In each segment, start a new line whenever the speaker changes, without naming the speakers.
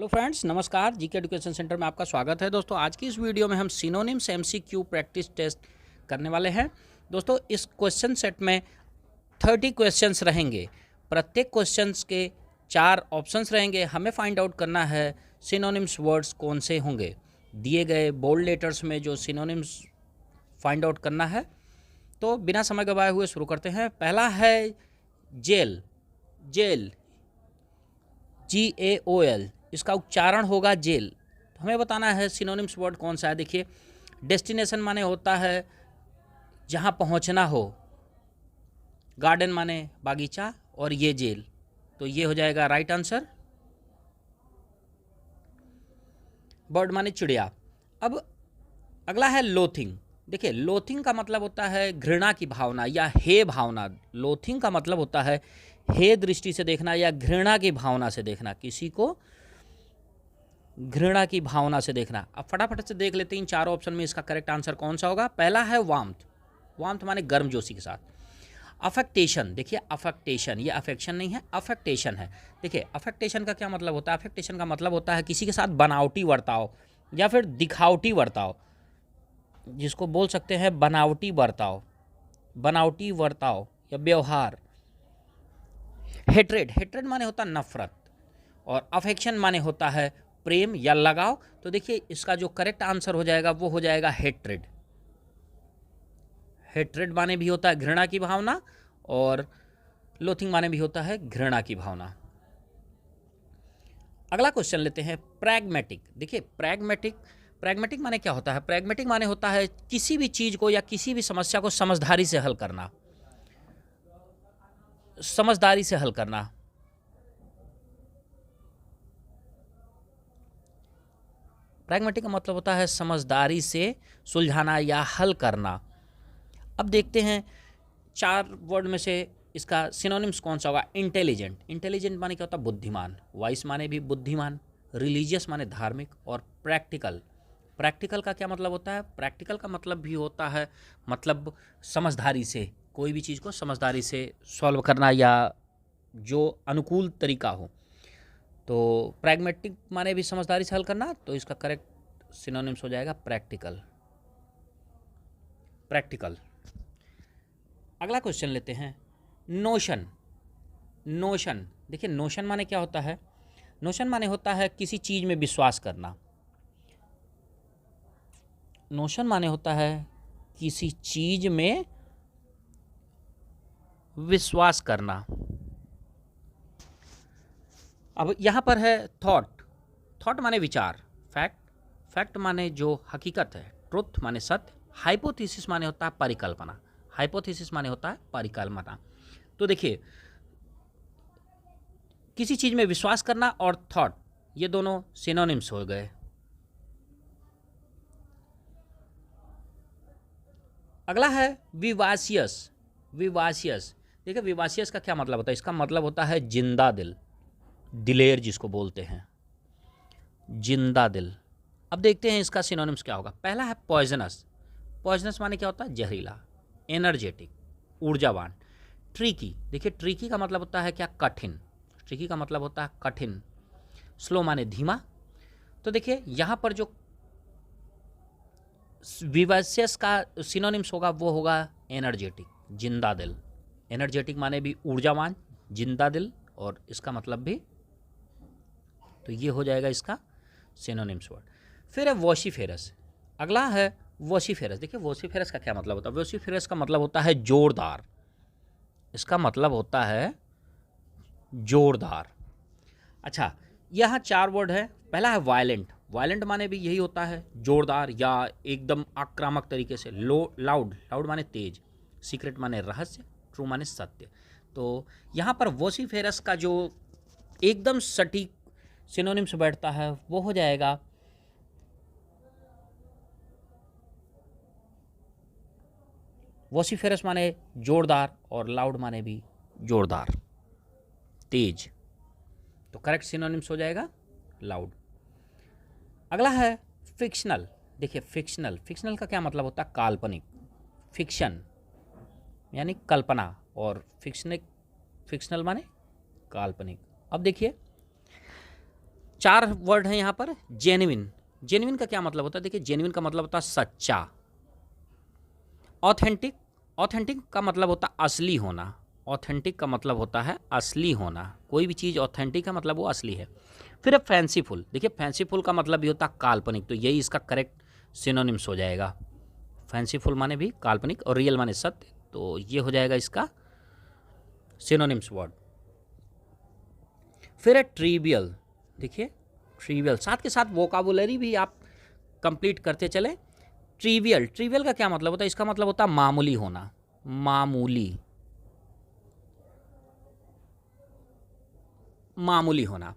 Hello friends, नमस्कार। GK education centre में आपका स्वागत है। दोस्तों, आज की इस वीडियो में हम सिनोनिम्स एमसीक्यू प्रैक्टिस टेस्ट करने वाले हैं। दोस्तों, इस क्वेश्चन सेट में 30 क्वेश्चंस रहेंगे। प्रत्येक क्वेश्चंस के 4 ऑप्शंस रहेंगे। हमें फाइंड आउट करना है सिनोनिम्स वर्ड्स कौन से होंगे। दिए गए बोल्ड लेटर्स में जो सिनोनिम्स फाइंड आउट करना है। तो बिना समय गवाए हुए शुरू करते हैं। पहला है जेल। जेल, GAOL, इसका उच्चारण होगा जेल। तो हमें बताना है सिनोनिम्स वर्ड कौन सा है। देखिए, डेस्टिनेशन माने होता है जहाँ पहुँचना हो, गार्डन माने बागीचा, और ये जेल, तो ये हो जाएगा राइट आंसर। बर्ड माने चिड़िया। अब अगला है लोथिंग। देखिए, लोथिंग का मतलब होता है घृणा की भावना या हे भावना। लोथिंग का मतलब होता है हे दृष्टि से देखना या घृणा की भावना से देखना, किसी को घृणा की भावना से देखना। अब फटाफट से देख लेते हैं इन चारों ऑप्शन में इसका करेक्ट आंसर कौन सा होगा। पहला है वार्मथ। वार्मथ माने गर्मजोशी के साथ। अफेक्टेशन, देखिए अफेक्टेशन, ये अफेक्शन नहीं है, अफेक्टेशन है। देखिए, अफेक्टेशन का क्या मतलब होता है। अफेक्टेशन का मतलब होता है किसी के साथ बनावटी बर्ताव या फिर दिखावटी बर्ताव, जिसको बोल सकते हैं बनावटी बर्ताव, बनावटी बर्ताव या व्यवहार। हेट्रेड, हेट्रेड माने होता है नफरत, और अफेक्शन माने होता है प्रेम या लगाव। तो देखिए, इसका जो करेक्ट आंसर हो जाएगा वो हो जाएगा हेट्रेड। हेट्रेड माने भी होता है घृणा की भावना, और लोथिंग माने भी होता है घृणा की भावना। अगला क्वेश्चन लेते हैं प्रैग्मेटिक। देखिए, प्रैग्मेटिक, प्रैग्मेटिक माने क्या होता है। प्रैग्मेटिक माने होता है किसी भी चीज को या किसी भी समस्या को समझदारी से हल करना, समझदारी से हल करना। प्रैग्मेटिक का मतलब होता है समझदारी से सुलझाना या हल करना। अब देखते हैं 4 वर्ड में से इसका सिनोनिम्स कौन सा होगा। इंटेलिजेंट, इंटेलिजेंट माने क्या होता है बुद्धिमान। वाइस माने भी बुद्धिमान। रिलीजियस माने धार्मिक। और प्रैक्टिकल, प्रैक्टिकल का क्या मतलब होता है। प्रैक्टिकल का मतलब भी होता है मतलब समझदारी से, कोई भी चीज़ को समझदारी से सॉल्व करना या जो अनुकूल तरीका हो। तो प्रैग्मेटिक माने भी समझदारी से हल करना, तो इसका करेक्ट सिनोनिम्स हो जाएगा प्रैक्टिकल। प्रैक्टिकल। अगला क्वेश्चन लेते हैं नोशन। नोशन, देखिए नोशन माने क्या होता है। नोशन माने होता है किसी चीज में विश्वास करना। नोशन माने होता है किसी चीज में विश्वास करना। अब यहां पर है थॉट। थॉट माने विचार। फैक्ट, फैक्ट माने जो हकीकत है। ट्रुथ माने सत्य। हाइपोथेसिस माने होता है परिकल्पना। हाइपोथेसिस माने होता है परिकल्पना। तो देखिए, किसी चीज में विश्वास करना और थॉट, ये दोनों सिनोनिम्स हो गए। अगला है विवासियस। विवासियस, देखिए विवासियस का क्या मतलब होता है। इसका मतलब होता है जिंदा दिल, दिलेर जिसको बोलते हैं, जिंदा दिल। अब देखते हैं इसका सिनोनिम्स क्या होगा। पहला है पॉइजनस। पॉइजनस माने क्या होता है जहरीला। एनर्जेटिक, ऊर्जावान। ट्रिकी, देखिए ट्रिकी का मतलब होता है क्या कठिन। ट्रिकी का मतलब होता है कठिन। स्लो माने धीमा। तो देखिए यहाँ पर जो विवासियस का सिनोनिम्स होगा वो होगा एनर्जेटिक, जिंदा दिल। एनर्जेटिक माने भी ऊर्जावान, जिंदा दिल, और इसका मतलब भी, तो ये हो जाएगा इसका सिनोनिम्स वर्ड। फिर है वोसिफेरस। अगला है वोसिफेरस। देखिए वोसिफेरस का क्या मतलब होता है। वोसिफेरस का मतलब होता है जोरदार। इसका मतलब होता है जोरदार। अच्छा, यहाँ 4 वर्ड है। पहला है वायलेंट। वायलेंट माने भी यही होता है जोरदार या एकदम आक्रामक तरीके से। लाउड, लाउड माने तेज। सीक्रेट माने रहस्य। ट्रू माने सत्य। तो यहाँ पर वोसिफेरस का जो एकदम सटीक सिनोनिम्स बैठता है वो हो जाएगा वोसिफेरस माने जोरदार, और लाउड माने भी जोरदार, तेज। तो करेक्ट सिनोनिम्स हो जाएगा लाउड। अगला है फिक्शनल। देखिए फिक्शनल, फिक्शनल का क्या मतलब होता है काल्पनिक। फिक्शन यानी कल्पना, और फिक्शनल माने काल्पनिक। अब देखिए 4 वर्ड हैं यहाँ पर। जेन्युइन, जेन्युइन का क्या मतलब होता है? देखिए जेन्युइन का मतलब होता है सच्चा। ऑथेंटिक, ऑथेंटिक का मतलब होता है असली होना। ऑथेंटिक का मतलब होता है असली होना। कोई भी चीज़ ऑथेंटिक है मतलब वो असली है। फिर है फैंसीफुल। देखिए फैंसीफुल का मतलब भी होता है काल्पनिक, तो यही इसका करेक्ट सिनोनिम्स हो जाएगा। फैंसीफुल माने भी काल्पनिक और रियल माने सत्य, तो ये हो जाएगा इसका सिनोनिम्स वर्ड। फिर है ट्रिवियल। देखिए ट्रिवियल, साथ के साथ वोकाबुलरी भी आप कंप्लीट करते चले। ट्रिवियल, ट्रिवियल का क्या मतलब होता है? इसका मतलब होता है मामूली होना, मामूली, मामूली होना।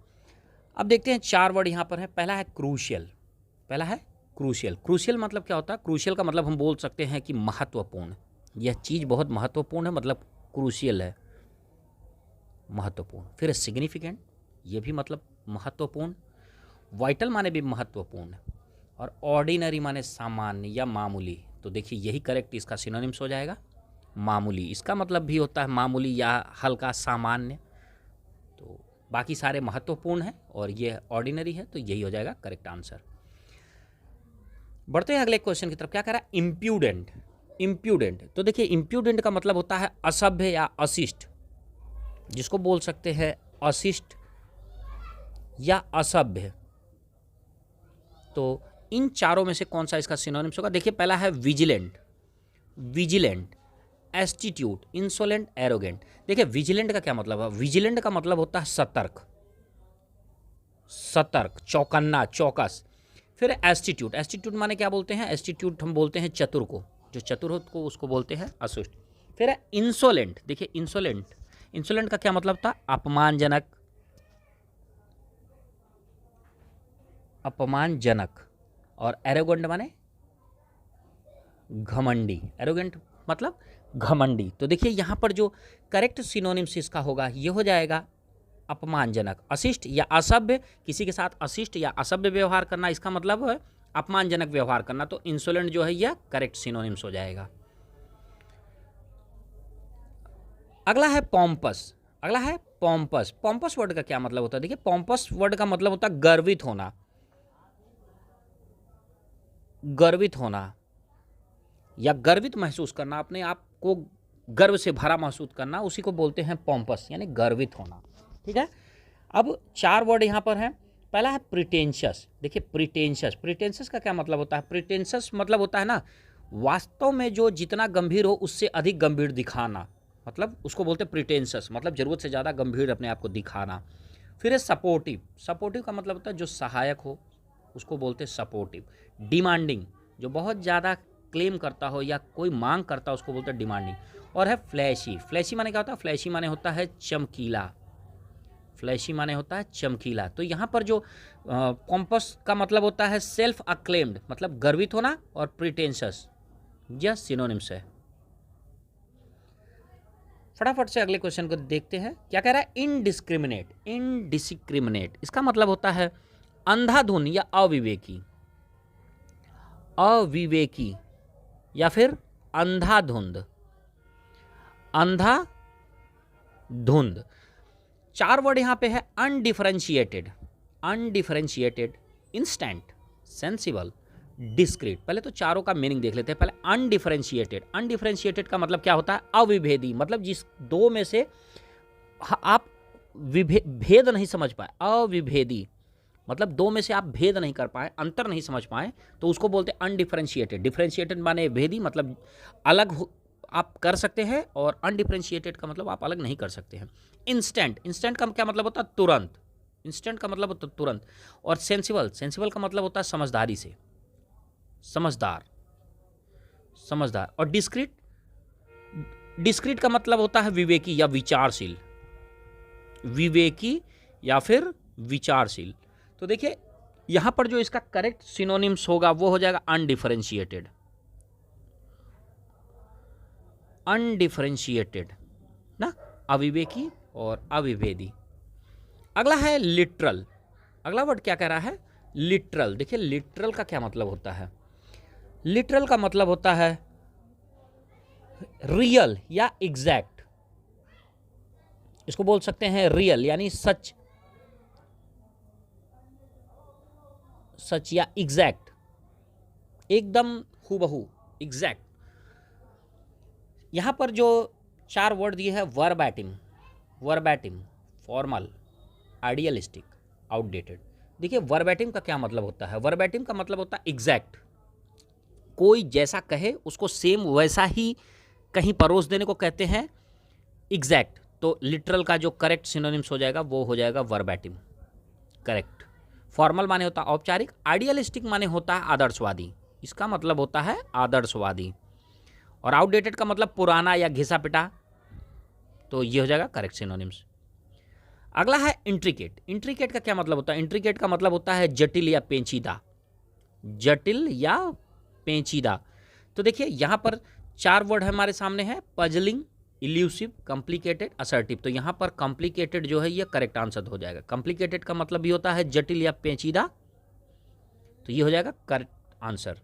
अब देखते हैं 4 वर्ड यहाँ पर है। पहला है क्रूशियल, पहला है क्रूशियल। क्रूशियल मतलब क्या होता है? क्रूशियल का मतलब हम बोल सकते हैं कि महत्वपूर्ण, यह चीज़ बहुत महत्वपूर्ण है, मतलब क्रूशियल है, महत्वपूर्ण। फिर सिग्निफिकेंट, ये भी मतलब महत्वपूर्ण। वाइटल माने भी महत्वपूर्ण, और ऑर्डिनरी माने सामान्य या मामूली। तो देखिए यही करेक्ट इसका सिनोनिम्स हो जाएगा, मामूली। इसका मतलब भी होता है मामूली या हल्का, सामान्य। तो बाकी सारे महत्वपूर्ण हैं और ये ऑर्डिनरी है, तो यही हो जाएगा करेक्ट आंसर। बढ़ते हैं अगले क्वेश्चन की तरफ। क्या कह रहा है? Impudent, impudent. तो देखिए इम्प्यूडेंट का मतलब होता है असभ्य या अशिष्ट, जिसको बोल सकते हैं अशिष्ट या असभ्य। तो इन चारों में से कौन सा इसका सिनोनिम्स होगा? देखिए पहला है विजिलेंट, विजिलेंट, एस्टिट्यूट, इंसोलेंट, एरोगेंट। देखिए विजिलेंट का क्या मतलब है? विजिलेंट का मतलब होता है सतर्क, सतर्क, चौकन्ना, चौकस। फिर एस्टिट्यूट, एस्टिट्यूट माने क्या बोलते हैं? एस्टिट्यूट हम बोलते हैं चतुर को, जो चतुर हो को उसको बोलते हैं अशिष्ट। फिर है इंसोलेंट। देखिए इंसोलेंट, इंसोलेंट का क्या मतलब था? अपमानजनक, अपमानजनक। और एरोगेंट माने घमंडी, एरोगेंट मतलब घमंडी। तो देखिए यहाँ पर जो करेक्ट सिनोनिम्स इसका होगा ये हो जाएगा अपमानजनक, अशिष्ट या असभ्य। किसी के साथ अशिष्ट या असभ्य व्यवहार करना, इसका मतलब है अपमानजनक व्यवहार करना। तो इंसोलेंट जो है यह करेक्ट सिनोनिम्स हो जाएगा। अगला है पॉम्पस, अगला है पॉम्पस। पॉम्पस वर्ड का क्या मतलब होता है? देखिए पॉम्पस वर्ड का मतलब होता है गर्वित होना, गर्वित होना या गर्वित महसूस करना, अपने आप को गर्व से भरा महसूस करना, उसी को बोलते हैं पॉम्पस, यानी गर्वित होना। ठीक है। अब 4 वर्ड यहाँ पर हैं। पहला है प्रिटेंशियस। देखिए प्रिटेंशियस, प्रिटेंशियस का क्या मतलब होता है? प्रिटेंशियस मतलब होता है ना, वास्तव में जो जितना गंभीर हो उससे अधिक गंभीर दिखाना, मतलब उसको बोलते हैं प्रिटेंशियस, मतलब ज़रूरत से ज़्यादा गंभीर अपने आप को दिखाना। फिर है सपोर्टिव, सपोर्टिव का मतलब होता है जो सहायक हो, उसको बोलते हैं सपोर्टिव। डिमांडिंग, जो बहुत ज़्यादा क्लेम करता हो या कोई मांग करता हो, उसको बोलते हैं डिमांडिंग। और है फ्लैशी, फ्लैशी माने क्या होता है? फ्लैशी माने होता है चमकीला, फ्लैशी माने होता है चमकीला। तो यहाँ पर जो पॉम्पस का मतलब होता है सेल्फ अक्लेम्ड, मतलब गर्वित होना, और प्रिटेंशियस यह सिनोनिम्स है। फटाफट से अगले क्वेश्चन को देखते हैं। क्या कह रहा है? इनडिस्क्रिमिनेट, इनडिस्क्रिमिनेट इसका मतलब होता है अंधाधुन या अविवेकी, अविवेकी या फिर अंधाधुंध, अंधाधुंध। 4 वर्ड यहाँ पे है। Undifferentiated, undifferentiated, instant, sensible, discrete. पहले तो चारों का मीनिंग देख लेते हैं। पहले अनडिफरेंशिएटेड, अनडिफरेंशिएटेड का मतलब क्या होता है? अविभेदी, मतलब जिस दो में से आप भेद नहीं समझ पाए, अविभेदी मतलब दो में से आप भेद नहीं कर पाए, अंतर नहीं समझ पाए, तो उसको बोलते हैं अनडिफरेंशिएटेड। डिफरेंशिएटेड माने भेदी, मतलब अलग आप कर सकते हैं, और अनडिफरेंशिएटेड का मतलब आप अलग नहीं कर सकते हैं। इंस्टेंट, इंस्टेंट का क्या मतलब होता है? तुरंत, इंस्टेंट का मतलब होता है तुरंत। और सेंसिबल, सेंसिबल का मतलब होता है समझदारी से, समझदार, समझदार। और डिस्क्रीट, डिस्क्रीट का मतलब होता है विवेकी या विचारशील, विवेकी या फिर विचारशील। तो देखिए यहां पर जो इसका करेक्ट सिनोनिम्स होगा वो हो जाएगा अनडिफरेंशिएटेड, अनडिफरेंशिएटेड ना, अविवेकी और अविभेदी। अगला है लिटरल। अगला वर्ड क्या कह रहा है? लिटरल। देखिए लिटरल का क्या मतलब होता है? लिटरल का मतलब होता है रियल या एग्जैक्ट, इसको बोल सकते हैं रियल यानी सच, सच या एग्जैक्ट, एकदम हूबहू, एग्जैक्ट। यहाँ पर जो 4 वर्ड दिए हैं, वर्बैटिम, वर्बैटिम, फॉर्मल, आइडियलिस्टिक, आउटडेटेड। देखिए वर्बैटिम का क्या मतलब होता है? वर्बैटिम का मतलब होता है एग्जैक्ट, कोई जैसा कहे उसको सेम वैसा ही कहीं परोस देने को कहते हैं एग्जैक्ट। तो लिटरल का जो करेक्ट सिनोनिम्स हो जाएगा वो हो जाएगा वर्बैटिम, करेक्ट। फॉर्मल माने होता है औपचारिक, आइडियलिस्टिक माने होता है आदर्शवादी, इसका मतलब होता है आदर्शवादी, और आउटडेटेड का मतलब पुराना या घिसा पिटा, तो ये हो जाएगा करेक्ट सिनोनिम्स। अगला है इंट्रिकेट। इंट्रिकेट का क्या मतलब होता है? इंट्रिकेट का मतलब होता है जटिल या पेचीदा, जटिल या पेचीदा। तो देखिए यहाँ पर 4 वर्ड हमारे सामने है, पजलिंग, इल्यूसिव, कॉम्प्लिकेटेड, असर्टिव। तो यहाँ पर कॉम्प्लिकेटेड जो है ये करेक्ट आंसर हो जाएगा। कॉम्प्लिकेटेड का मतलब भी होता है जटिल या पेचीदा, तो ये हो जाएगा करेक्ट आंसर।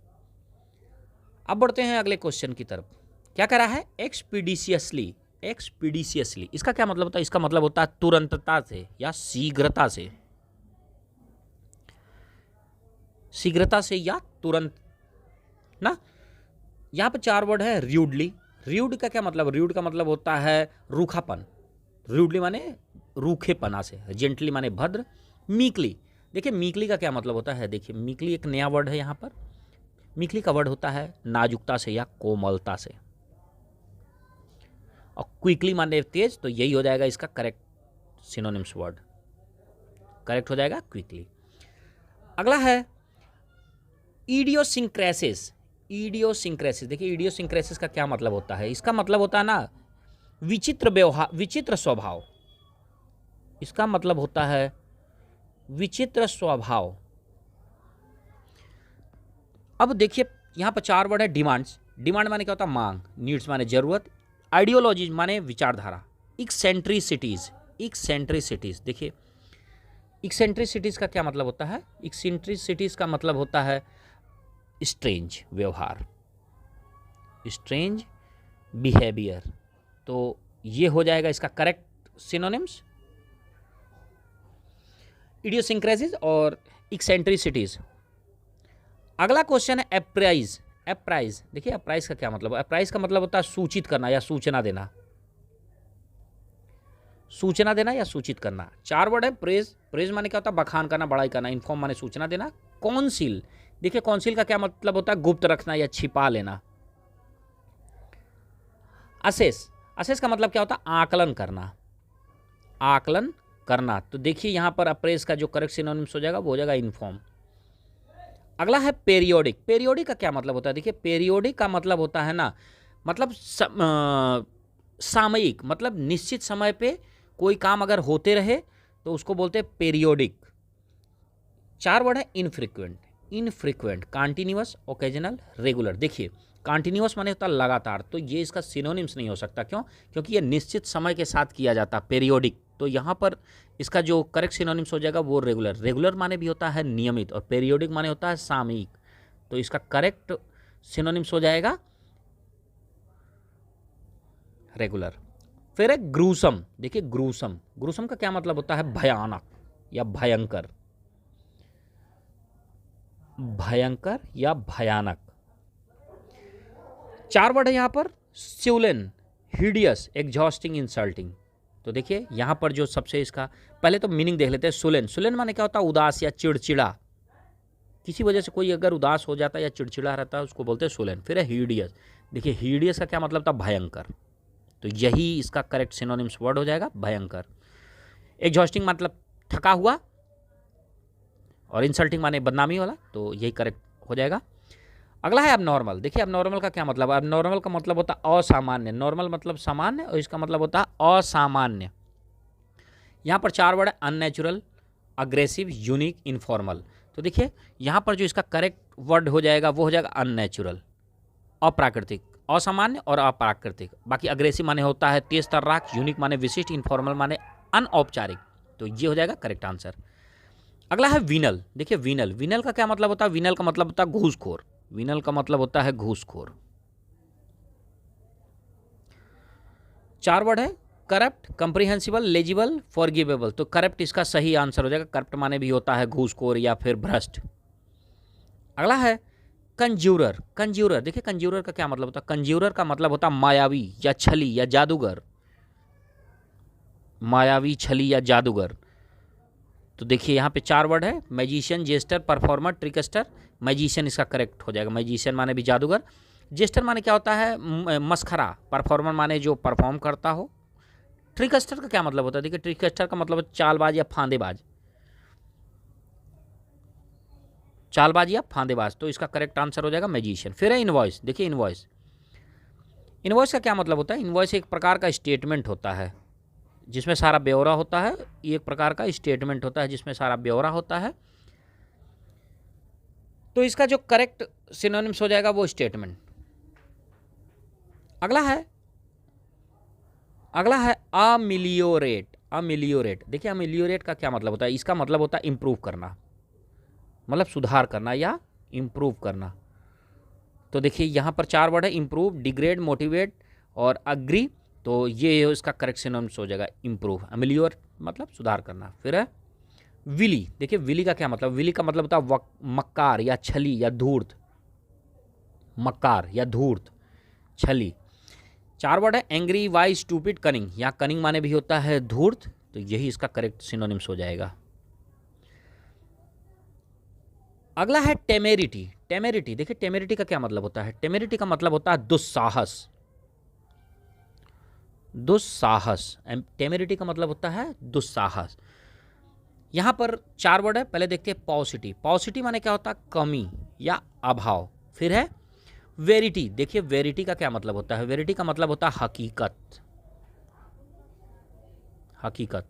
अब बढ़ते हैं अगले क्वेश्चन की तरफ। क्या कह रहा है? एक्सपीडिशियसली, एक्सपीडिशियसली इसका क्या मतलब होता है? इसका मतलब होता है तुरंतता से या शीघ्रता से, शीघ्रता से या तुरंत ना। यहाँ पर 4 वर्ड है, र्यूडली। र्यूड का क्या मतलब? र्यूड का मतलब होता है रूखापन, र्यूडली माने रूखेपना से, जेंटली माने भद्र, मीकली। देखिए मीकली का क्या मतलब होता है? देखिए मीकली एक नया वर्ड है यहाँ पर। मीकली का वर्ड होता है नाजुकता से या कोमलता से, और क्विकली माने तेज, तो यही हो जाएगा इसका करेक्ट सिनोनिम्स वर्ड, करेक्ट हो जाएगा क्विकली। अगला है इडियोसिंक्रेसिस। इडियोसिंक्रेसिस, देखिए इडियोसिंक्रेसिस का क्या मतलब होता है? इसका मतलब होता है ना विचित्र व्यवहार, विचित्र स्वभाव, इसका मतलब होता है विचित्र स्वभाव। अब देखिए यहाँ पर 4 वर्ड है, डिमांड्स। डिमांड माने क्या होता है? मांग, नीड्स माने जरूरत, आइडियोलॉजी माने विचारधारा, एक्सेंट्रिसिटीज, एक्सेंट्रिसिटीज। देखिए एक्सेंट्रिसिटीज का क्या मतलब होता है? एक्सेंट्रिसिटीज का मतलब होता है स्ट्रेंज व्यवहार, स्ट्रेंज बिहेवियर, तो ये हो जाएगा इसका करेक्ट सिनोनिम्स, इडियोसिंक्रेसिस और एक्सेंट्रिसिटीज। अगला क्वेश्चन है अप्राइज। अप्राइज, देखिए अप्राइज का क्या मतलब है? अप्राइज का मतलब होता है सूचित करना या सूचना देना, सूचना देना या सूचित करना। 4 वर्ड है, प्रेज। प्रेज माने क्या होता है? बखान करना, बड़ाई करना, इन्फॉर्म माने सूचना देना। काउंसिल, देखिए काउंसिल का क्या मतलब होता है? गुप्त रखना या छिपा लेना। असेस, असेस का मतलब क्या होता है? आकलन करना, आकलन करना। तो देखिए यहाँ पर अप्रेज का जो करेक्ट सिनोनिम्स हो जाएगा वो हो जाएगा इन्फॉर्म। अगला है पेरियोडिक। पेरियोडिक का क्या मतलब होता है? देखिए पेरियोडिक का मतलब होता है ना, मतलब सामयिक, मतलब निश्चित समय पे कोई काम अगर होते रहे तो उसको बोलते हैं पेरियोडिक। 4 वर्ड है infrequent. Infrequent, continuous, occasional, regular. देखिए कॉन्टिन्यूअस माने होता है लगातार, तो ये इसका सिनोनिम्स नहीं हो सकता। क्यों? क्योंकि ये निश्चित समय के साथ किया जाता है पेरियोडिक। तो यहाँ पर इसका जो करेक्ट सिनोनिम्स हो जाएगा वो रेगुलर। रेगुलर माने भी होता है नियमित, और पेरियोडिक माने होता है सामयिक, तो इसका करेक्ट सिनोनिम्स हो जाएगा रेगुलर। फिर है ग्रूसम। देखिए ग्रूसम, ग्रूसम का क्या मतलब होता है? भयानक या भयंकर, भयंकर या भयानक। 4 वर्ड है यहाँ पर, स्यूलेन, हिडियस, एग्जॉस्टिंग, इंसल्टिंग। तो देखिए यहाँ पर जो सबसे इसका पहले तो मीनिंग देख लेते हैं। सुलेन, सुलेन माने क्या होता है? उदास या चिड़चिड़ा, किसी वजह से कोई अगर उदास हो जाता है या चिड़चिड़ा रहता है उसको बोलते हैं सुलेन। फिर है हीडियस। देखिए हीडियस का क्या मतलब था? भयंकर, तो यही इसका करेक्ट सिनोनिम्स वर्ड हो जाएगा, भयंकर। एग्जॉस्टिंग मतलब थका हुआ, और इंसल्टिंग माने बदनामी वाला, तो यही करेक्ट हो जाएगा। अगला है अबनॉर्मल। देखिए अबनॉर्मल का क्या मतलब है? अबनॉर्मल का मतलब होता है असामान्य। नॉर्मल मतलब सामान्य, और इसका मतलब होता है असामान्य। यहाँ पर 4 वर्ड है, अननेचुरल, अग्रेसिव, यूनिक, इनफॉर्मल। तो देखिए यहाँ पर जो इसका करेक्ट वर्ड हो जाएगा वो हो जाएगा अननेचुरल, अप्राकृतिक, असामान्य और अप्राकृतिक। बाकी अग्रेसिव माने होता है तेज तर्राक, यूनिक माने विशिष्ट, इनफॉर्मल माने अनौपचारिक, तो ये हो जाएगा करेक्ट आंसर। अगला है विनल। देखिए विनल, विनल का क्या मतलब होता है? विनल का मतलब होता है घूसखोर, विनल का मतलब होता है घूसखोर। 4 वर्ड है, करप्ट, कंप्रीहेंसिबल, लेजिबल, फॉरगिवेबल। तो करप्ट इसका सही आंसर हो जाएगा। करप्ट माने भी होता है घूसखोर या फिर भ्रष्ट, अगला है कंज्यूरर। कंज्यूरर, देखिए कंज्यूरर का क्या मतलब होता है? कंज्यूरर का मतलब होता है मायावी या छली या जादूगर, मायावी, छली या जादूगर। तो देखिए यहाँ पे 4 वर्ड है, मैजिशियन, जेस्टर, परफॉर्मर, ट्रिकस्टर। मैजिशियन इसका करेक्ट हो जाएगा। मैजिशियन माने भी जादूगर, जेस्टर माने क्या होता है? मस्खरा, परफॉर्मर माने जो परफॉर्म करता हो। ट्रिकस्टर का क्या मतलब होता है? देखिए ट्रिकस्टर का मतलब चालबाज या फांदेबाज, चालबाज या फांदेबाज। तो इसका करेक्ट आंसर हो जाएगा मैजिशियन। फिर है इनवॉइस। देखिए इनवॉइस, इनवॉइस का क्या मतलब होता है? इनवॉइस एक प्रकार का स्टेटमेंट होता है जिसमें सारा ब्यौरा होता है। ये एक प्रकार का स्टेटमेंट होता है जिसमें सारा ब्यौरा होता है। तो इसका जो करेक्ट सिनोनिम्स हो जाएगा वो स्टेटमेंट। अगला है अमिलियोरेट। अमिलियोरेट, देखिए अमिलियोरेट का क्या मतलब होता है? इसका मतलब होता है इम्प्रूव करना, मतलब सुधार करना या इम्प्रूव करना। तो देखिए यहाँ पर 4 वर्ड है, इम्प्रूव, डिग्रेड, मोटिवेट और अग्री। तो ये इसका करेक्ट सिनोनिम्स हो जाएगा इम्प्रूव। अमिलियोर मतलब सुधार करना। फिर है विली। देखिए विली का क्या मतलब? विली का मतलब होता है मक्कार या छली या धूर्त, मक्कार या धूर्त, छली। 4 वर्ड है, एंग्री, वाइज, स्टूपिड, कनिंग। यहाँ कनिंग माने भी होता है धूर्त, तो यही इसका करेक्ट सिनोनिम्स हो जाएगा। अगला है टेमेरिटी। टेमेरिटी, देखिए टेमेरिटी का क्या मतलब होता है? टेमेरिटी का मतलब होता है दुस्साहस, दुस्साहस। टेमेरिटी का मतलब होता है दुस्साहस। यहाँ पर 4 वर्ड है, पहले देखते हैं पॉसिटी। पॉसिटी माने क्या होता है? कमी या अभाव। फिर है वेरिटी। देखिए वेरिटी का क्या मतलब होता है? वेरिटी का मतलब होता है हकीकत, हकीकत।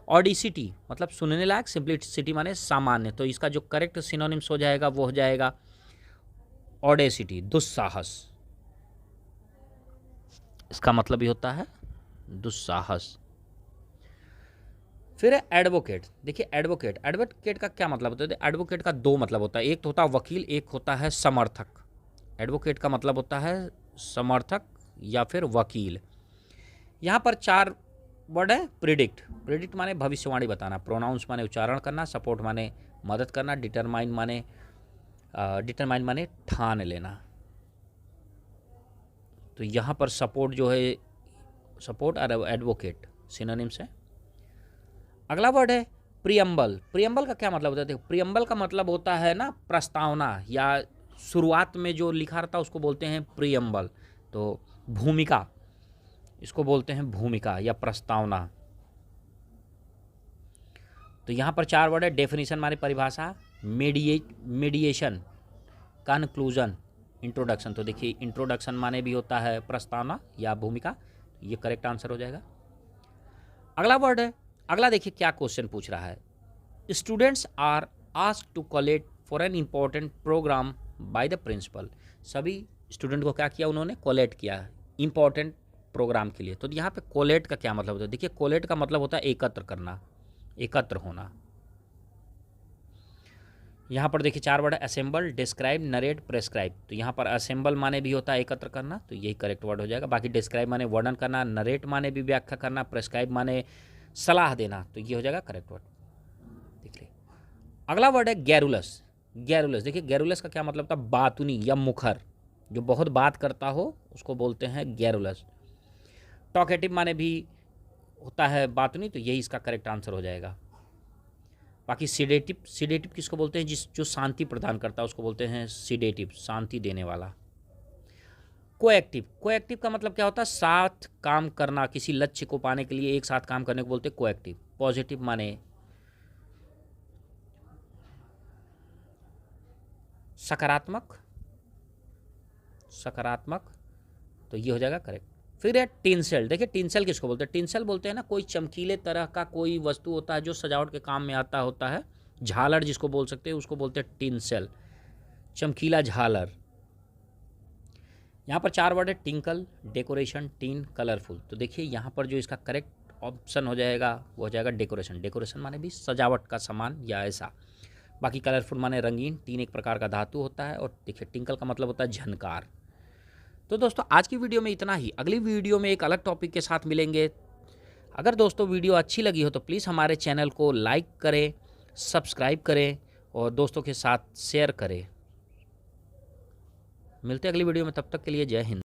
ऑडिसिटी मतलब सुनने लायक, सिंप्लिसिटी माने सामान्य। तो इसका जो करेक्ट सिनोनिम्स हो जाएगा वो हो जाएगा ऑडेसिटी, दुस्साहस। इसका मतलब ही होता है दुस्साहस। फिर है एडवोकेट। देखिए एडवोकेट, एडवोकेट का क्या मतलब होता है? एडवोकेट का 2 मतलब होता है, एक तो होता है वकील, एक होता है समर्थक। एडवोकेट का मतलब होता है समर्थक या फिर वकील। यहाँ पर 4 वर्ड है, प्रिडिक्ट। प्रिडिक्ट माने भविष्यवाणी बताना, प्रोनाउंस माने उच्चारण करना, सपोर्ट माने मदद करना, डिटरमाइन माने ठान लेना। तो यहाँ पर सपोर्ट जो है, सपोर्ट और एडवोकेट सिनोनिम्स है। अगला वर्ड है प्रियम्बल। प्रियम्बल का क्या मतलब होता है? देखो प्रियम्बल का मतलब होता है ना प्रस्तावना, या शुरुआत में जो लिखा रहता है उसको बोलते हैं प्रियम्बल। तो भूमिका, इसको बोलते हैं भूमिका या प्रस्तावना। तो यहाँ पर 4 वर्ड है, डेफिनेशन माने परिभाषा, मीडिएशन, कंक्लूजन, इंट्रोडक्शन। तो देखिए इंट्रोडक्शन माने भी होता है प्रस्तावना या भूमिका, ये करेक्ट आंसर हो जाएगा। अगला वर्ड है, अगला देखिए क्या क्वेश्चन पूछ रहा है। Students are asked to collect for an important programme by the principal. सभी स्टूडेंट को क्या किया उन्होंने? कोलेक्ट किया इंपॉर्टेंट प्रोग्राम के लिए। तो यहाँ पे कोलेट का क्या मतलब होता है? देखिए कोलेट का मतलब होता है एकत्र करना, एकत्र होना। यहाँ पर देखिए 4 वर्ड है, असेंबल, डिस्क्राइब, नरेट, प्रेस्क्राइब। तो यहाँ पर असेंबल माने भी होता है एकत्र करना, तो यही करेक्ट वर्ड हो जाएगा। बाकी डिस्क्राइब माने वर्णन करना, नरेट माने भी व्याख्या करना, प्रेस्क्राइब माने सलाह देना, तो ये हो जाएगा करेक्ट वर्ड। देख लीजिए अगला वर्ड है गैरुलस। गैरुलस, देखिए गैरुलस का क्या मतलब होता है? बातुनी या मुखर, जो बहुत बात करता हो उसको बोलते हैं गैरुलस। टॉकेटिव माने भी होता है बातुनी, तो यही इसका करेक्ट आंसर हो जाएगा। बाकी सिडेटिव, सिडेटिव किसको बोलते हैं? जो शांति प्रदान करता है उसको बोलते हैं सिडेटिव, शांति देने वाला। कोएक्टिव, कोएक्टिव का मतलब क्या होता है? साथ काम करना, किसी लक्ष्य को पाने के लिए एक साथ काम करने को बोलते हैं कोएक्टिव। पॉजिटिव माने सकारात्मक, सकारात्मक, तो ये हो जाएगा करेक्ट। फिर है टिंसल। देखिए टिंसल किसको बोलते हैं? टिंसल बोलते हैं ना कोई चमकीले तरह का कोई वस्तु होता है जो सजावट के काम में आता होता है, झालर जिसको बोल सकते हैं, उसको बोलते हैं टिंसल, चमकीला झालर। यहाँ पर 4 वर्ड है, टिंकल, डेकोरेशन, टीन, कलरफुल। तो देखिए यहाँ पर जो इसका करेक्ट ऑप्शन हो जाएगा वो हो जाएगा डेकोरेशन। डेकोरेशन माने भी सजावट का सामान या ऐसा। बाकी कलरफुल माने रंगीन, टीन एक प्रकार का धातु होता है, और देखिए टिंकल का मतलब होता है झनकार। तो दोस्तों आज की वीडियो में इतना ही। अगली वीडियो में एक अलग टॉपिक के साथ मिलेंगे। अगर दोस्तों वीडियो अच्छी लगी हो तो प्लीज़ हमारे चैनल को लाइक करें, सब्सक्राइब करें और दोस्तों के साथ शेयर करें। मिलते हैं अगली वीडियो में, तब तक के लिए जय हिंद।